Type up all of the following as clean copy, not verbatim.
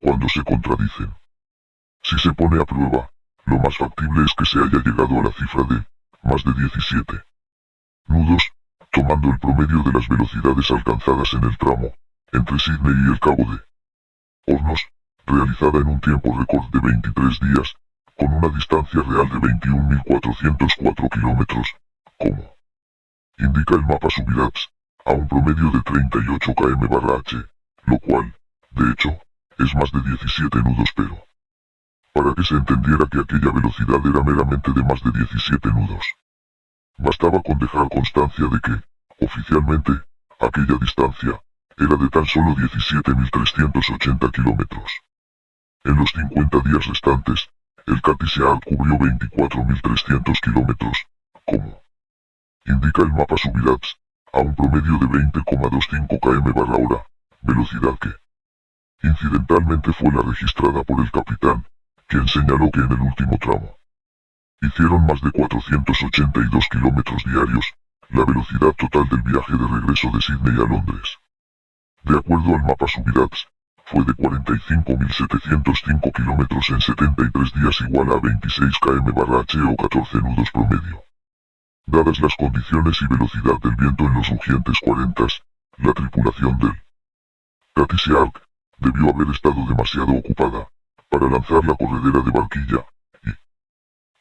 cuando se contradicen. Si se pone a prueba, lo más factible es que se haya llegado a la cifra de más de 17 nudos, tomando el promedio de las velocidades alcanzadas en el tramo entre Sídney y el Cabo de Hornos, realizada en un tiempo récord de 23 días, con una distancia real de 21.404 kilómetros, como indica el mapa Subirats, a un promedio de 38 km/h, lo cual, de hecho, es más de 17 nudos, pero para que se entendiera que aquella velocidad era meramente de más de 17 nudos, bastaba con dejar constancia de que, oficialmente, aquella distancia era de tan solo 17.380 kilómetros. En los 50 días restantes, el Cathay Ark cubrió 24.300 kilómetros, como indica el mapa Subirats, a un promedio de 20,25 km/h, velocidad que, incidentalmente, fue la registrada por el capitán, quien señaló que en el último tramo hicieron más de 482 kilómetros diarios, la velocidad total del viaje de regreso de Sídney a Londres. De acuerdo al mapa Subirats, fue de 45.705 kilómetros en 73 días, igual a 26 km/h o 14 nudos promedio. Dadas las condiciones y velocidad del viento en los rugientes 40, la tripulación del Cathay Ark debió haber estado demasiado ocupada para lanzar la corredera de barquilla y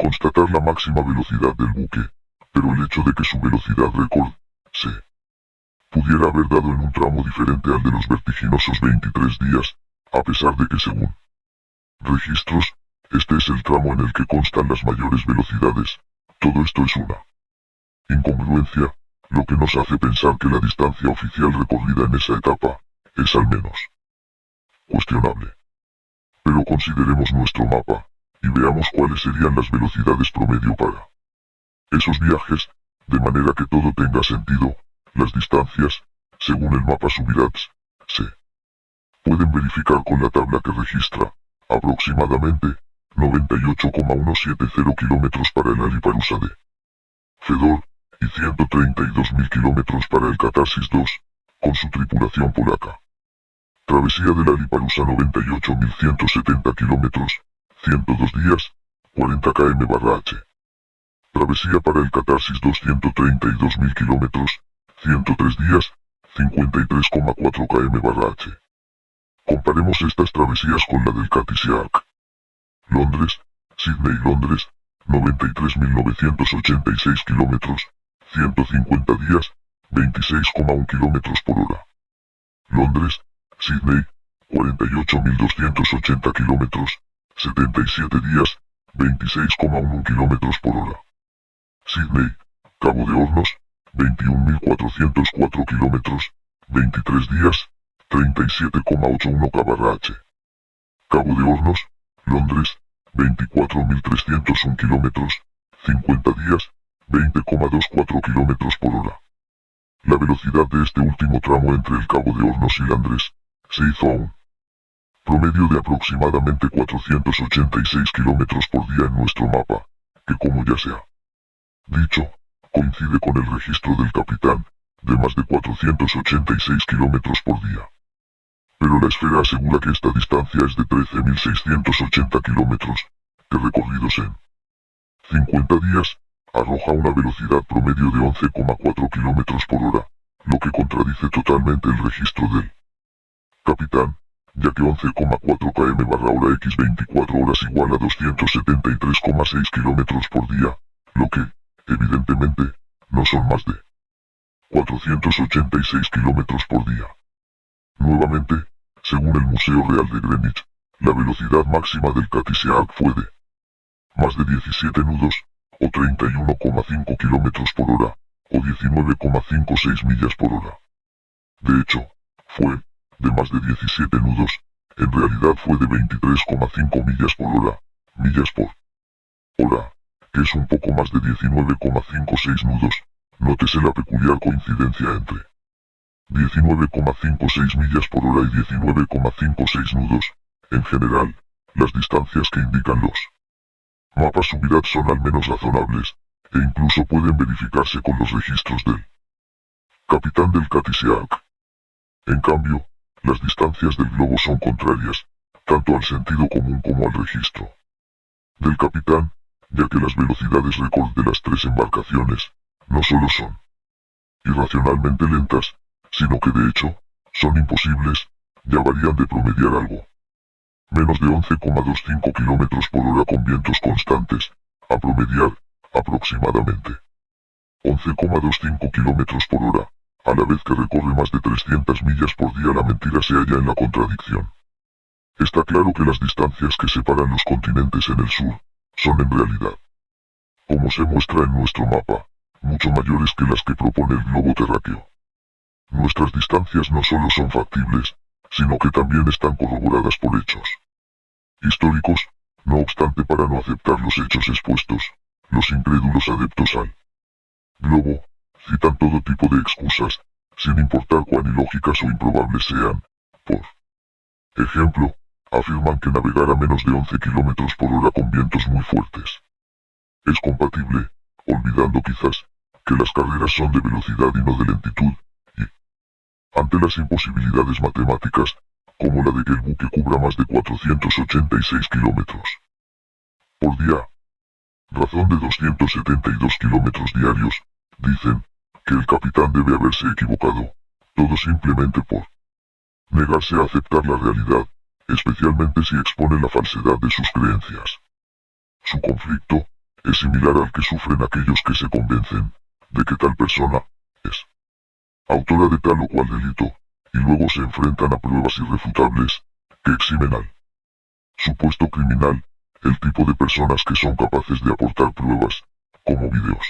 constatar la máxima velocidad del buque, pero el hecho de que su velocidad récord se pudiera haber dado en un tramo diferente al de los vertiginosos 23 días, a pesar de que, según registros, este es el tramo en el que constan las mayores velocidades. Todo esto es una incongruencia, lo que nos hace pensar que la distancia oficial recorrida en esa etapa es al menos cuestionable. Pero consideremos nuestro mapa y veamos cuáles serían las velocidades promedio para esos viajes, de manera que todo tenga sentido. Las distancias, según el mapa Subirats, se pueden verificar con la tabla que registra aproximadamente 98,170 kilómetros para el Aliparusa de Fedor y 132.000 kilómetros para el Catarsis II, con su tripulación polaca. Travesía del Aliparusa 98.170 kilómetros, 102 días, 40 km/h. Travesía para el Catarsis 232.000 kilómetros, 103 días, 53,4 km/h. Comparemos estas travesías con la del Cathay Ark. Londres, Sídney-Londres, 93.986 kilómetros, 150 días, 26,1 kilómetros por hora. Londres, Sídney, 48.280 kilómetros, 77 días, 26,1 kilómetros por hora. Sídney, Cabo de Hornos, 21.404 kilómetros, 23 días, 37,81 km/h. Cabo de Hornos, Londres, 24.301 kilómetros, 50 días, 20,24 kilómetros por hora. La velocidad de este último tramo entre el Cabo de Hornos y Londres se hizo a un promedio de aproximadamente 486 kilómetros por día en nuestro mapa, que, como ya se ha dicho, coincide con el registro del capitán, de más de 486 kilómetros por día. Pero la esfera asegura que esta distancia es de 13.680 kilómetros, que recorridos en 50 días, arroja una velocidad promedio de 11,4 kilómetros por hora, lo que contradice totalmente el registro del capitán, ya que 11,4 km/h x 24 horas igual a 273,6 kilómetros por día, lo que, evidentemente, no son más de 486 kilómetros por día. Nuevamente, según el Museo Real de Greenwich, la velocidad máxima del Cathay Ark fue de más de 17 nudos, o 31,5 kilómetros por hora, o 19,56 millas por hora. De hecho, fue de más de 17 nudos, en realidad fue de 23,5 millas por hora, que es un poco más de 19,56 nudos. Nótese la peculiar coincidencia entre 19,56 millas por hora y 19,56 nudos. En general, las distancias que indican los mapas Subirats son al menos razonables, e incluso pueden verificarse con los registros del capitán del Cathay Ark. En cambio, las distancias del globo son contrarias, tanto al sentido común como al registro del capitán, ya que las velocidades récord de las tres embarcaciones no solo son irracionalmente lentas, sino que de hecho son imposibles, ya varían de promediar algo menos de 11,25 kilómetros por hora con vientos constantes, a promediar, aproximadamente 11,25 kilómetros por hora, a la vez que recorre más de 300 millas por día. La mentira se halla en la contradicción. Está claro que las distancias que separan los continentes en el sur son en realidad, como se muestra en nuestro mapa, mucho mayores que las que propone el globo terráqueo. Nuestras distancias no solo son factibles, sino que también están corroboradas por hechos históricos. No obstante, para no aceptar los hechos expuestos, los incrédulos adeptos al globo citan todo tipo de excusas, sin importar cuán ilógicas o improbables sean. Por ejemplo, afirman que navegar a menos de 11 kilómetros por hora con vientos muy fuertes es compatible, olvidando quizás que las carreras son de velocidad y no de lentitud, y, ante las imposibilidades matemáticas, como la de que el buque cubra más de 486 kilómetros por día, razón de 272 kilómetros diarios, dicen que el capitán debe haberse equivocado, todo simplemente por negarse a aceptar la realidad, especialmente si expone la falsedad de sus creencias. Su conflicto es similar al que sufren aquellos que se convencen de que tal persona es autora de tal o cual delito, y luego se enfrentan a pruebas irrefutables que eximen al supuesto criminal, el tipo de personas que son capaces de aportar pruebas, como videos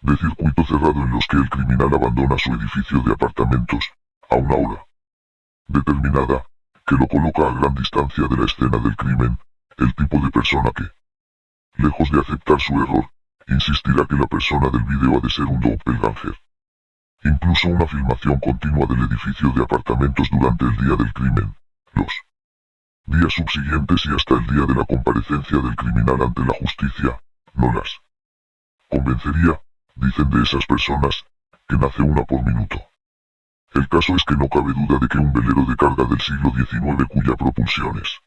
de circuito cerrado en los que el criminal abandona su edificio de apartamentos a una hora determinada, que lo coloca a gran distancia de la escena del crimen, el tipo de persona que, lejos de aceptar su error, insistirá que la persona del video ha de ser un doppelganger. Incluso una filmación continua del edificio de apartamentos durante el día del crimen, los días subsiguientes y hasta el día de la comparecencia del criminal ante la justicia, no las convencería, dicen de esas personas, que nace una por minuto. El caso es que no cabe duda de que un velero de carga del siglo XIX cuya propulsión es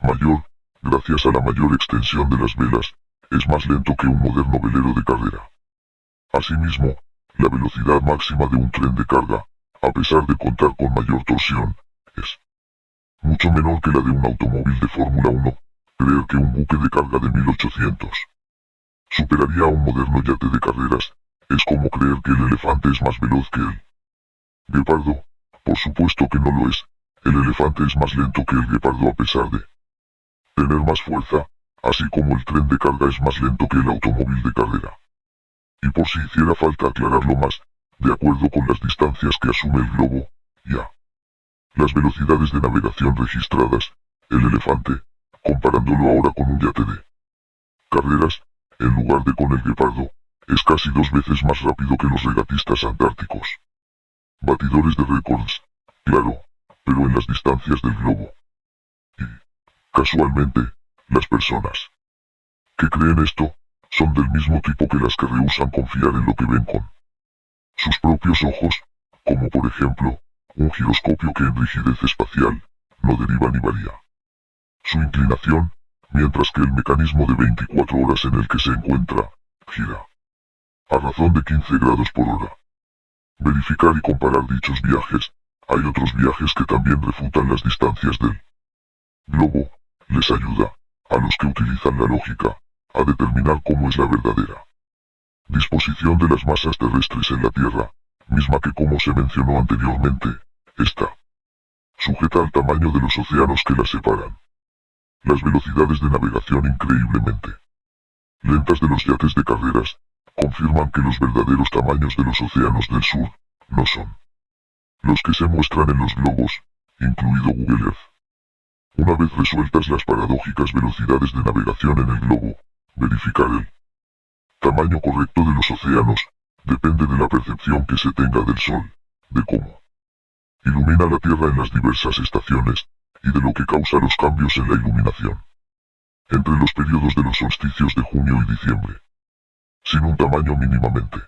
mayor, gracias a la mayor extensión de las velas, es más lento que un moderno velero de carrera. Asimismo, la velocidad máxima de un tren de carga, a pesar de contar con mayor torsión, es mucho menor que la de un automóvil de Fórmula 1. Creer que un buque de carga de 1800 superaría a un moderno yate de carreras, es como creer que el elefante es más veloz que el guepardo. Por supuesto que no lo es. El elefante es más lento que el guepardo a pesar de tener más fuerza, así como el tren de carga es más lento que el automóvil de carrera. Y por si hiciera falta aclararlo más, de acuerdo con las distancias que asume el globo, ya las velocidades de navegación registradas, el elefante, comparándolo ahora con un yate de carreras, en lugar de con el guepardo, es casi 2 veces más rápido que los regatistas antárticos. Batidores de récords, claro, pero en las distancias del globo. Y, casualmente, las personas que creen esto, son del mismo tipo que las que rehúsan confiar en lo que ven con sus propios ojos, como por ejemplo, un giroscopio que en rigidez espacial, no deriva ni varía su inclinación, mientras que el mecanismo de 24 horas en el que se encuentra, gira a razón de 15 grados por hora. Verificar y comparar dichos viajes, hay otros viajes que también refutan las distancias del globo, les ayuda, a los que utilizan la lógica, a determinar cómo es la verdadera disposición de las masas terrestres en la Tierra, misma que, como se mencionó anteriormente, está sujeta al tamaño de los océanos que la separan. Las velocidades de navegación increíblemente lentas de los yates de carreras, confirman que los verdaderos tamaños de los océanos del sur, no son los que se muestran en los globos, incluido Google Earth. Una vez resueltas las paradójicas velocidades de navegación en el globo, verificar el tamaño correcto de los océanos, depende de la percepción que se tenga del Sol, de cómo ilumina la Tierra en las diversas estaciones, y de lo que causa los cambios en la iluminación entre los periodos de los solsticios de junio y diciembre. Sin un tamaño mínimamente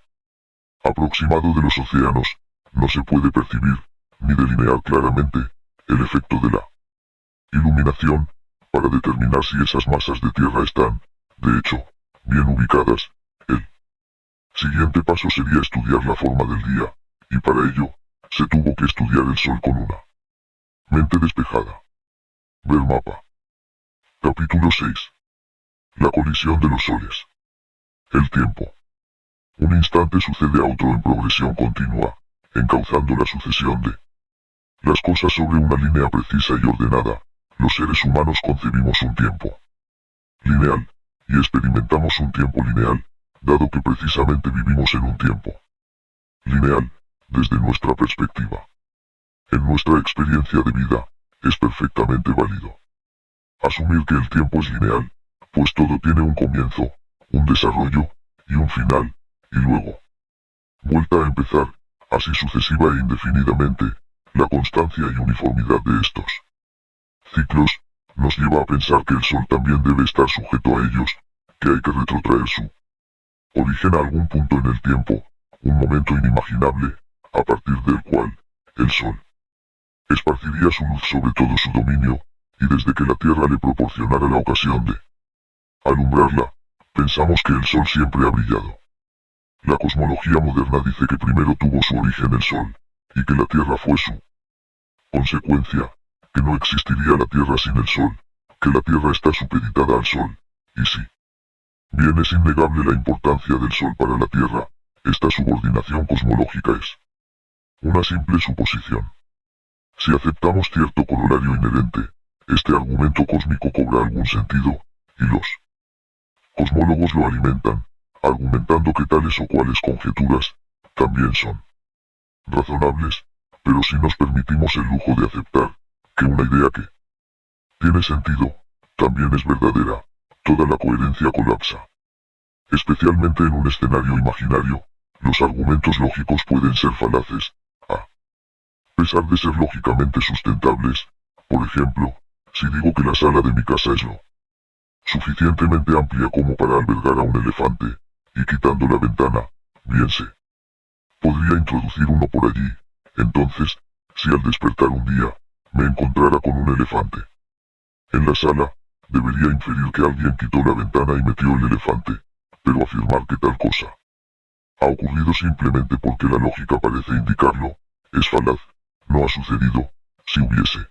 aproximado de los océanos, no se puede percibir, ni delinear claramente, el efecto de la Iluminación, para determinar si esas masas de tierra están, de hecho, bien ubicadas. El siguiente paso sería estudiar la forma del día, y para ello, se tuvo que estudiar el sol con una mente despejada. Ver mapa. Capítulo 6. La colisión de los soles. El tiempo. Un instante sucede a otro en progresión continua, encauzando la sucesión de las cosas sobre una línea precisa y ordenada. Los seres humanos concebimos un tiempo lineal, y experimentamos un tiempo lineal, dado que precisamente vivimos en un tiempo lineal, desde nuestra perspectiva. En nuestra experiencia de vida, es perfectamente válido asumir que el tiempo es lineal, pues todo tiene un comienzo, un desarrollo, y un final, y luego vuelta a empezar, así sucesiva e indefinidamente. La constancia y uniformidad de estos ciclos nos lleva a pensar que el sol también debe estar sujeto a ellos, que hay que retrotraer su origen a algún punto en el tiempo, un momento inimaginable, a partir del cual el sol esparciría su luz sobre todo su dominio, y desde que la Tierra le proporcionara la ocasión de alumbrarla, pensamos que el sol siempre ha brillado. La cosmología moderna dice que primero tuvo su origen el sol, y que la Tierra fue su consecuencia, que no existiría la Tierra sin el sol, que la Tierra está supeditada al sol, y si bien es innegable la importancia del sol para la Tierra, esta subordinación cosmológica es una simple suposición. Si aceptamos cierto corolario inherente, este argumento cósmico cobra algún sentido, y los cosmólogos lo alimentan, argumentando que tales o cuales conjeturas también son razonables, pero si nos permitimos el lujo de aceptar que una idea que tiene sentido, también es verdadera, toda la coherencia colapsa. Especialmente en un escenario imaginario, los argumentos lógicos pueden ser falaces, a pesar de ser lógicamente sustentables. Por ejemplo, si digo que la sala de mi casa es lo suficientemente amplia como para albergar a un elefante, y quitando la ventana, bien se podría introducir uno por allí. Entonces, si al despertar un día, me encontrara con un elefante en la sala, debería inferir que alguien quitó la ventana y metió el elefante, pero afirmar que tal cosa ha ocurrido simplemente porque la lógica parece indicarlo, es falaz. No ha sucedido. Si hubiese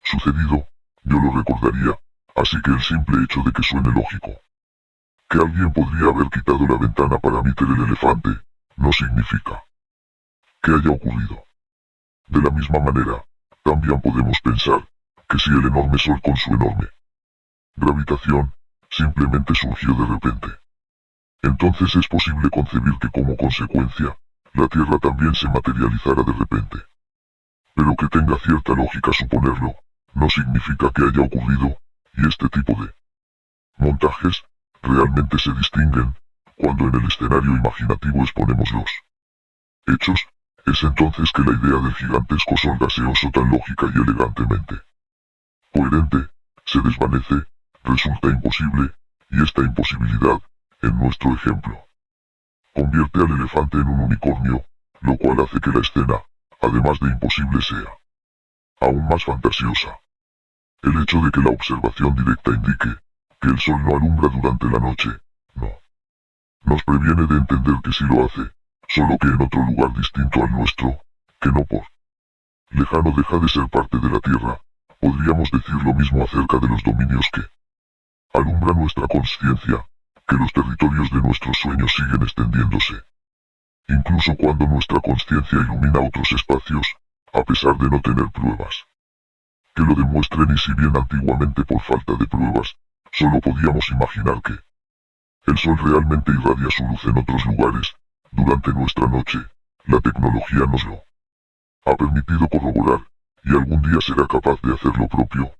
sucedido, yo lo recordaría, así que el simple hecho de que suene lógico que alguien podría haber quitado la ventana para meter el elefante, no significa que haya ocurrido. De la misma manera, también podemos pensar que si el enorme sol con su enorme gravitación simplemente surgió de repente, entonces es posible concebir que como consecuencia, la Tierra también se materializara de repente. Pero que tenga cierta lógica suponerlo, no significa que haya ocurrido, y este tipo de montajes realmente se distinguen cuando en el escenario imaginativo exponemos los hechos. Es entonces que la idea del gigantesco sol gaseoso tan lógica y elegantemente coherente se desvanece, resulta imposible, y esta imposibilidad, en nuestro ejemplo, convierte al elefante en un unicornio, lo cual hace que la escena, además de imposible, sea aún más fantasiosa. El hecho de que la observación directa indique que el sol no alumbra durante la noche, no nos previene de entender que sí lo hace, solo que en otro lugar distinto al nuestro, que no por lejano deja de ser parte de la Tierra. Podríamos decir lo mismo acerca de los dominios que alumbra nuestra conciencia, que los territorios de nuestros sueños siguen extendiéndose. Incluso cuando nuestra conciencia ilumina otros espacios, a pesar de no tener pruebas que lo demuestren, y si bien antiguamente por falta de pruebas, solo podíamos imaginar que el sol realmente irradia su luz en otros lugares, durante nuestra noche, la tecnología nos lo ha permitido corroborar, y algún día será capaz de hacer lo propio,